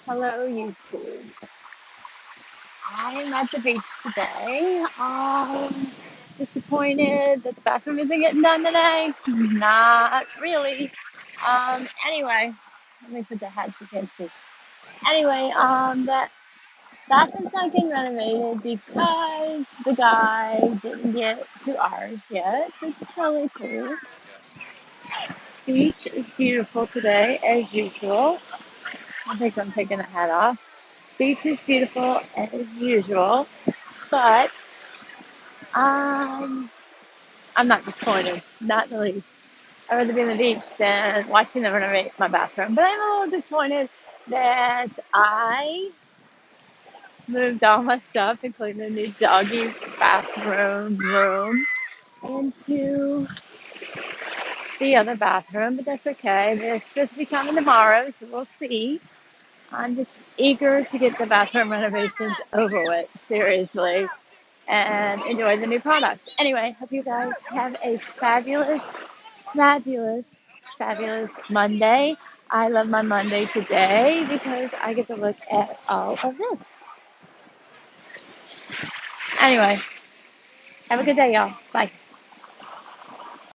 Hello, YouTube. I'm at the beach today. Disappointed that the bathroom isn't getting done today. Not really. Anyway, let me put the hat so you can see. Anyway, the bathroom's not getting renovated because the guy didn't get to ours yet. It's totally cool. Beach is beautiful today, as usual. I think I'm taking the hat off. Beach is beautiful as usual, but um, I'm not disappointed, not the least. I'd rather be on the beach than watching them renovate my bathroom. But I'm a little disappointed that I moved all my stuff, including the new doggy bathroom room, into the other bathroom. But that's okay. They're supposed to be coming tomorrow, so we'll see. I'm just eager to get the bathroom renovations over with, seriously, and enjoy the new products. Anyway, hope you guys have a fabulous, fabulous Monday. I love my Monday today because I get to look at all of this. Anyway, have a good day, y'all. Bye.